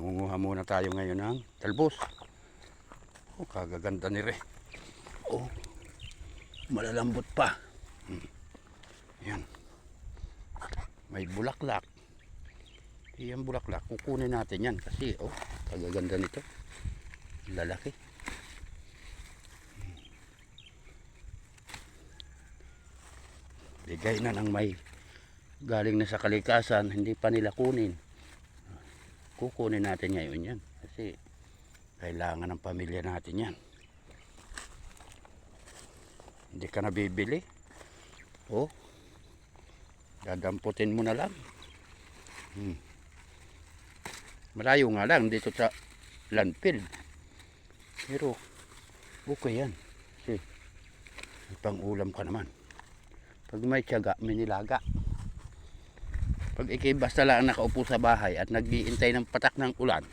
Mangunguha muna tayo ngayon ng talbos. Oh, kagaganda ni Re. Oh, malalambot pa. Yan. May bulaklak. Yan bulaklak. Kukunin natin yan kasi oh, kagaganda nito. Lalaki. Bigay na ng may galing na sa kalikasan, hindi pa nila kunin. Kukunin natin ngayon yan kasi kailangan ng pamilya natin yan. Hindi ka na bibili. Oh, dadamputin mo na lang. Malayo nga lang dito sa landfill, pero okay yan kasi pang ulam ka naman. Pag may tiyaga, may nilaga. Pag ikay basta lang nakaupo sa bahay at nag-iintay ng patak ng ulan,